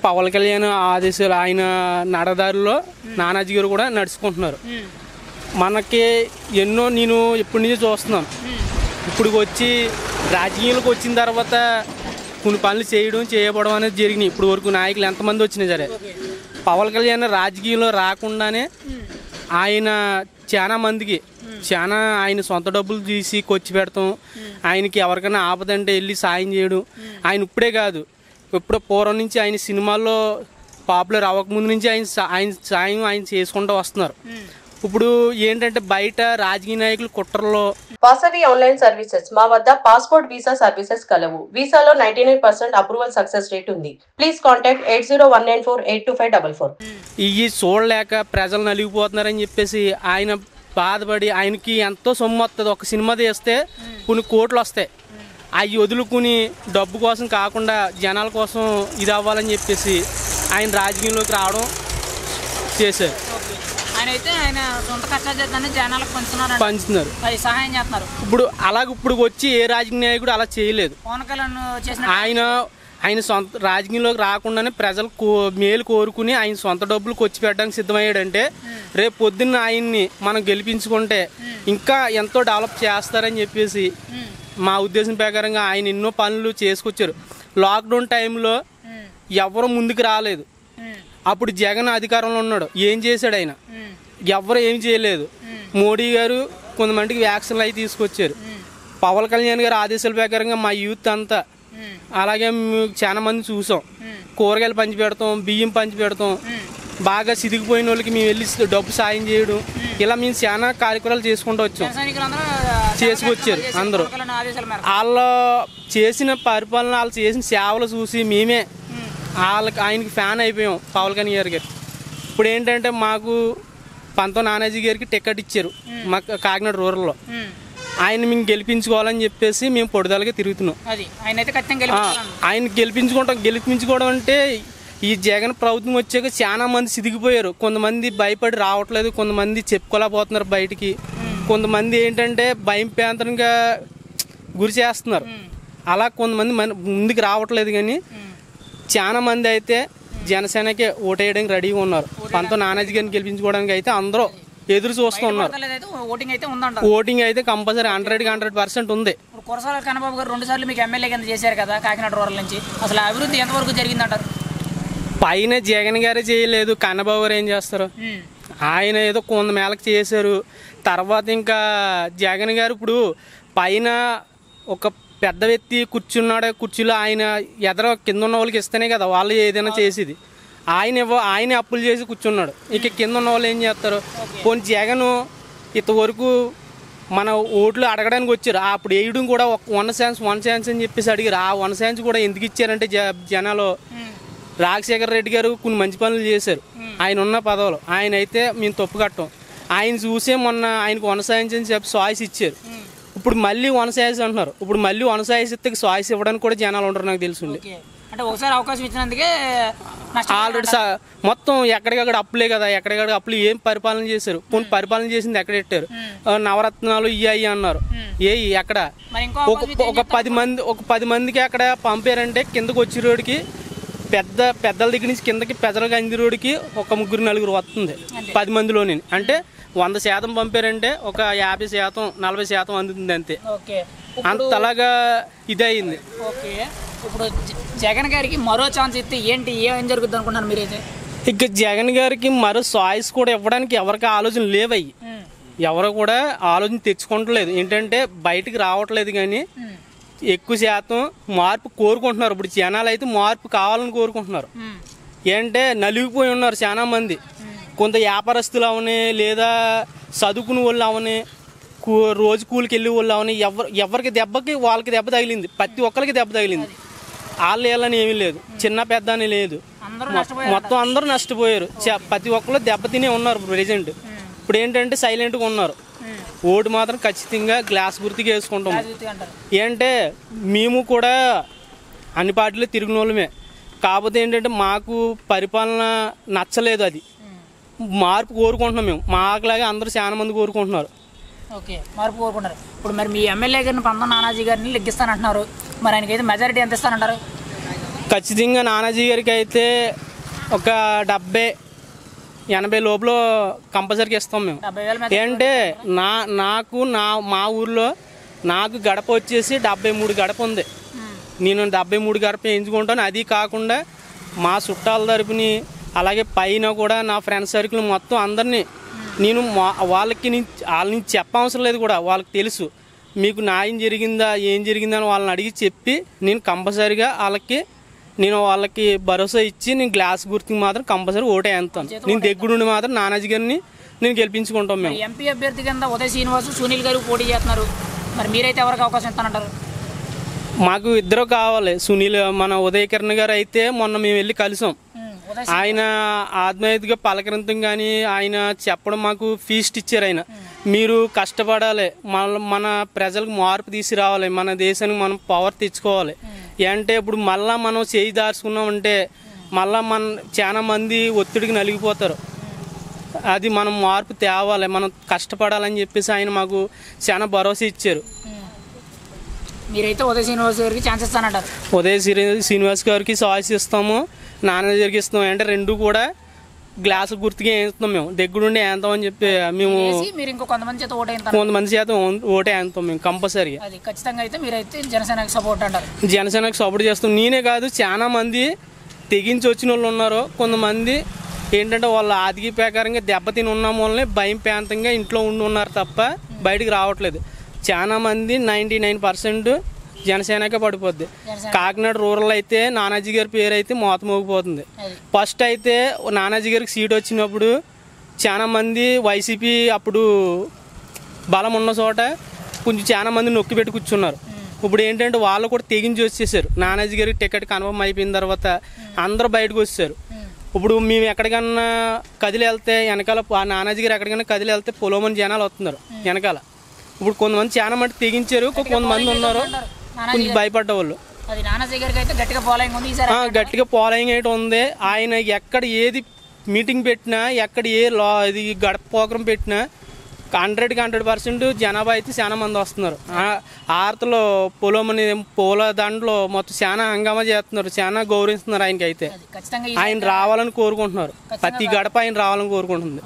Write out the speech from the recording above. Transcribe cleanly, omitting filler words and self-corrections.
పవన్ కళ్యాణ్ ఆదేశాలు ఆయన నడదారిలో నానాజీ గారు కూడా నడుచుకుంటున్నారు. మనకి ఎన్నో నేను ఇప్పటి నుంచి చూస్తున్నాను. ఇప్పుడు వచ్చి రాజకీయాలకు వచ్చిన తర్వాత కొన్ని పనులు చేయబడడం అనేది జరిగినాయి. ఇప్పుడు వరకు నాయకులు ఎంతమంది వచ్చినా సరే పవన్ కళ్యాణ్ రాజకీయంలో రాకుండానే ఆయన చాలా మందికి ఆయన సొంత డబ్బులు తీసి ఖర్చు పెడతాం, ఆయనకి ఎవరికైనా ఆపదంటే వెళ్ళి సాయం చేయడం. ఆయన ఇప్పుడే కాదు, ఎప్పుడో పూర్వం నుంచి ఆయన సినిమాల్లో పాపులర్ అవ్వకముందు నుంచి ఆయన సాయం చేసుకుంటూ వస్తున్నారు. ఇప్పుడు ఏంటంటే బయట రాజకీయ నాయకులు కుట్రలో వాసవి ఆన్లైన్ సర్వీసెస్ మా వద్ద పాస్పోర్ట్ వీసా సర్వీసెస్ కలవు. వీసాలో 99% అప్రూవల్ సక్సెస్ రేట్ ఉంది. Please contact 8019482544. ఇవి చూడలేక ప్రజలు నలిగిపోతున్నారని చెప్పేసి ఆయన బాధపడి ఆయనకి ఎంతో సొమ్ము వస్తుంది. ఒక సినిమా తీస్తే కొన్ని కోట్లు వస్తాయి, అవి వదులుకుని డబ్బు కోసం కాకుండా జనాల కోసం ఇది అవ్వాలని చెప్పేసి ఆయన రాజకీయంలోకి రావడం చేశారు. పంచుతున్నారు, ఇప్పుడు వచ్చి ఏ రాజకీయ నాయకుడు అలా చేయలేదు. ఆయన సొంత రాజకీయంలోకి రాకుండానే ప్రజలు మేలు కోరుకుని ఆయన సొంత డబ్బులు ఖర్చు పెట్టడానికి సిద్ధమయ్యాడంటే రేపు పొద్దున్న ఆయన్ని మనం గెలిపించుకుంటే ఇంకా ఎంతో డెవలప్ చేస్తారని చెప్పేసి మా ఉద్దేశం ప్రకారంగా ఆయన ఎన్నో పనులు చేసుకొచ్చారు. లాక్డౌన్ టైంలో ఎవరు ముందుకు రాలేదు. అప్పుడు జగన్ అధికారంలో ఉన్నాడు, ఏం చేశాడు ఆయన? ఎవరు ఏం చేయలేదు. మోడీ గారు కొంతమందికి వ్యాక్సిన్లు అవి తీసుకొచ్చారు. పవన్ కళ్యాణ్ గారు ఆదేశాల ప్రకారంగా మా యూత్ అంతా అలాగే చాలా మంది చూసాం. కూరగాయలు పంచి పెడతాం, బియ్యం పంచి పెడతాం, బాగా సిదిగిపోయిన వాళ్ళకి మేము వెళ్ళి డబ్బు సాయం చేయడం, ఇలా మేము చాలా కార్యక్రమాలు చేసుకుంటూ వచ్చాం. చేసుకొచ్చారు అందరూ. వాళ్ళు చేసిన పరిపాలన, వాళ్ళు చేసిన సేవలు చూసి మేమే ఆయనకి ఫ్యాన్ అయిపోయాం పవన్ కళ్యాణ్ గారికి. ఇప్పుడు ఏంటంటే మాకు పంతో నానాజీ గారికి టికెట్ ఇచ్చారు మా కాకినాడ రూరల్లో. ఆయన మేము గెలిపించుకోవాలని చెప్పేసి మేము పొడిదలగా తిరుగుతున్నాం. ఆయన గెలిపించుకోవడం అంటే ఈ జగన్ ప్రభుత్వం వచ్చాక చాలా మంది సిదిగిపోయారు. కొంతమంది భయపడి రావట్లేదు, కొంతమంది చెప్పుకోలేకపోతున్నారు బయటికి, కొంతమంది ఏంటంటే భయం ప్రాంతంగా గురి చేస్తున్నారు. అలా కొంతమంది ముందుకు రావట్లేదు. కానీ చాలా మంది అయితే జనసేనకే ఓటేయడానికి రెడీగా ఉన్నారు. పంతో నానాజీ గారిని గెలిపించుకోవడానికి అయితే అందరూ ఎదురు చూస్తూ ఉన్నారు. ఓటింగ్ అయితే కంపల్సరీ 100% ఉంది. కురసాల కన్నబాబు గారు 2 సార్లు మీకు ఎమ్మెల్యే కింద చేశారు కదా కాకినాడ రూరల్ నుంచి, అసలు అభివృద్ధి ఎంతవరకు జరిగిందంటారు? పైన జగన్ గారే చేయలేదు, కన్నబాబు గారు ఏం చేస్తారు? ఆయన ఏదో కొంత మేళకు చేశారు. తర్వాత ఇంకా జగన్ గారు ఇప్పుడు పైన ఒక పెద్ద వ్యక్తి కూర్చున్నాడు, కుర్చీలో ఆయన ఎదర కింద ఉన్న వాళ్ళకి ఇస్తేనే కదా వాళ్ళు ఏదైనా చేసేది. ఆయన అప్పులు చేసి కూర్చున్నాడు, ఇక కింద ఉన్న వాళ్ళు ఏం చేస్తారు? పోనీ జగన్ ఇంతవరకు మన ఓట్లు అడగడానికి వచ్చారు, అప్పుడు వేయడం కూడా 1 ఛాన్స్ అని చెప్పేసి అడిగారు. ఆ 1 ఛాన్స్ కూడా ఎందుకు ఇచ్చారంటే జనాలు రాజశేఖర రెడ్డి గారు కొన్ని మంచి పనులు చేశారు ఆయన ఉన్న పదవులు. ఆయన అయితే మేము తప్పు కట్టం. ఆయన చూసే మొన్న ఆయనకు 1 ఛాన్స్ అని చెప్పి సాయిస్ ఇచ్చారు. ఇప్పుడు మళ్ళీ 1 ఛాన్స్ అంటున్నారు. ఇప్పుడు మళ్ళీ 1 ఛాన్స్ ఇస్తే సాయిస్ ఇవ్వడానికి కూడా జనాలు ఉంటారు నాకు తెలుసుండి. అంటే ఒకసారి అవకాశం ఇచ్చినందుకే ఆల్రెడీ మొత్తం ఎక్కడికక్కడ అప్పులే కదా, ఎక్కడికక్కడ అప్పులు. ఏం పరిపాలన చేశారు? కొన్ని పరిపాలన చేసింది ఎక్కడ పెట్టారు? నవరత్నాలు ఇయ్యి అన్నారు. ఎక్కడ ఒక 10 మందికి అక్కడ పంపారంటే కిందకు వచ్చే రోడ్డుకి పెద్దల దగ్గర నుంచి కిందకి పెద్దలుగా అంది రోడ్డుకి ఒక 3-4 వస్తుంది 10 మందిలోనే. అంటే 100% పంపారంటే ఒక 50%, 40% అందుతుంది అంతే. అంతలాగా ఇది అయింది. ఇప్పుడు జగన్ గారికి మరో ఛాన్స్ ఇస్తే ఏంటి, ఏం జరుగుతుంది అనుకున్నారు మీరైతే? ఇక జగన్ గారికి మరో చాయిస్ కూడా ఇవ్వడానికి ఎవరికి ఆలోచన లేవయ్యి. ఎవరు కూడా ఆలోచన తెచ్చుకోవట్లేదు. ఏంటంటే బయటికి రావట్లేదు. కానీ ఎక్కువ శాతం మార్పు కోరుకుంటున్నారు. ఇప్పుడు జనాలు అయితే మార్పు కావాలని కోరుకుంటున్నారు. ఏంటంటే నలిగిపోయి ఉన్నారు చాలా మంది. కొంత వ్యాపారస్తులు అవని, లేదా చదువుకునే వాళ్ళు అవని, రోజు కూలికి వెళ్ళే వాళ్ళు అవని, ఎవరికి వాళ్ళకి దెబ్బ తగిలింది. ప్రతి ఒక్కరికి దెబ్బ తగిలింది. వాళ్ళు వెళ్ళని ఏమీ లేదు, చిన్న పెద్ద అని లేదు, మొత్తం అందరూ నష్టపోయారు. ప్రతి ఒక్కరు దెబ్బతినే ఉన్నారు ప్రెజెంట్. ఇప్పుడు ఏంటంటే సైలెంట్గా ఉన్నారు. ఓటు మాత్రం ఖచ్చితంగా గ్లాస్ గుర్తుగా వేసుకుంటాం. ఏంటంటే మేము కూడా అన్ని పార్టీలు తిరిగిన వాళ్ళమే. కాకపోతే ఏంటంటే మాకు పరిపాలన నచ్చలేదు. అది మార్పు కోరుకుంటున్నాం మేము. మాకులాగా అందరూ చాలా మంది కోరుకుంటున్నారు. మార్పు కోరుకుంటారు. ఇప్పుడు మరి మీ ఎమ్మెల్యే గారిని పంతో నానాజీ గారిని లెగ్గిస్తానంటున్నారు. మరి ఆయనకైతే మెజారిటీ ఎంత ఇస్తానంటారు? ఖచ్చితంగా నానాజీ గారికి అయితే ఒక 70-80 లోపల కంపల్సరీగా ఇస్తాం మేము. 70,000 ఏంటంటే మా ఊర్లో నాకు గడప వచ్చేసి 73 గడప ఉంది. నేను 73 గడప ఎంచుకుంటాను. అది కాకుండా మా చుట్టాల తరపుని అలాగే పైన కూడా నా ఫ్రెండ్ సర్కిల్ మొత్తం అందరినీ నేను వాళ్ళకి వాళ్ళని చెప్పవసరం లేదు కూడా, వాళ్ళకి తెలుసు మీకు న్యాయం జరిగిందా ఏం జరిగిందని వాళ్ళని అడిగి చెప్పి నేను కంపల్సరీగా వాళ్ళకి భరోసా ఇచ్చి నేను గ్లాస్ గుర్తుకి మాత్రం కంపల్సరీ ఓటేస్తాను. నేను దగ్గరుండి మాత్రం నానాజీ గారిని నేను గెలిపించుకుంటాం. మేము ఎంపీ అభ్యర్థి కింద ఉదయ్ శ్రీనివాస్, సునీల్ గారు పోటీ చేస్తున్నారు. మరి మీరైతే ఎవరికి అవకాశం ఇస్తానంటారు? మాకు ఇద్దరు కావాలి. సునీల్ మన ఉదయ్ కిరణ్ గారు అయితే మొన్న మేము వెళ్ళి కలిసాం. ఆయన ఆత్మీయతగా పలకరించడం కానీ ఆయన చెప్పడం మాకు ఫీస్ట్ ఇచ్చారు. ఆయన మీరు కష్టపడాలి, మన ప్రజలకు మార్పు తీసుకురావాలి, మన దేశానికి మనం పవర్ తెచ్చుకోవాలి. అంటే ఇప్పుడు మళ్ళా మనం చేయి దాచుకున్నామంటే మళ్ళా చాలా మంది ఒత్తిడికి నలిగిపోతారు. అది మనం మార్పు తేవాలి, మనం కష్టపడాలని చెప్పేసి ఆయన మాకు చాలా భరోసా ఇచ్చారు. మీరైతే ఉదయ్ శ్రీనివాస్ గారికి ఛాన్స్ ఇస్తానంటారు? ఉదయ్ శ్రీనివాస్ గారికి చాయిస్ ఇస్తాము, నానాజీ గారికి ఇస్తాము. అంటే రెండు కూడా గ్లాసు గుర్తుగా వేస్తాం. మేము దగ్గరుండి వేస్తామని చెప్పి మేము కొంతమంది చేత ఓటే వేస్తాం మేము కంపల్సరీగా. అది ఖచ్చితంగా అయితే మీరైతే జనసేనకి సపోర్ట్ అంటారు? జనసేనకి సపోర్ట్ చేస్తాం. నేనే కాదు, చాలా మంది తెగించి వచ్చిన వాళ్ళు ఉన్నారు. కొంతమంది ఏంటంటే వాళ్ళ ఆదికి ప్రకారంగా దెబ్బతిని ఉన్న వాళ్ళని భయం ప్రాంతంగా ఇంట్లో ఉన్నారు తప్ప బయటికి రావట్లేదు. చాలా మంది 99% జనసేనకే పడిపోద్ది. కాకినాడ రూరల్ అయితే నానాజీ గారి పేరు అయితే మోతమోగిపోతుంది. ఫస్ట్ అయితే నానాజీ గారికి సీట్ వచ్చినప్పుడు చాలా మంది వైసీపీ అప్పుడు బలం ఉన్న చోట కొంచెం చాలా మంది నొక్కి పెట్టి కూర్చున్నారు. ఇప్పుడు ఏంటంటే వాళ్ళు కూడా తెగించి వచ్చేసారు. నానాజీ గారికి టికెట్ కన్ఫర్మ్ అయిపోయిన తర్వాత అందరూ బయటకు వచ్చేసారు. ఇప్పుడు మేము ఎక్కడికన్నా కదిలి వెళ్తే వెనకాల నానాజీ గారు ఎక్కడికైనా కదిలి వెళ్తే పొలోమని జనాలు వస్తున్నారు వెనకాల. ఇప్పుడు కొంతమంది చాలా మంది తెగించారు, కొంతమంది ఉన్నారు కొంచెం భయపడ్డ వాళ్ళు. గట్టిగా ఫాలోయింగ్ అయితే ఉంది. ఆయన ఎక్కడ ఏది మీటింగ్ పెట్టినా, ఎక్కడ ఇది గడప ప్రోగ్రాం పెట్టినా 100% జనాభా అయితే చాలా మంది వస్తున్నారు. ఆర్తలో పొలమని పూల దండలో మొత్తం చాలా హంగామా చేస్తున్నారు, చాలా గౌరవిస్తున్నారు. ఆయనకి అయితే ఆయన రావాలని కోరుకుంటున్నారు. ప్రతి గడప ఆయన రావాలని కోరుకుంటుంది.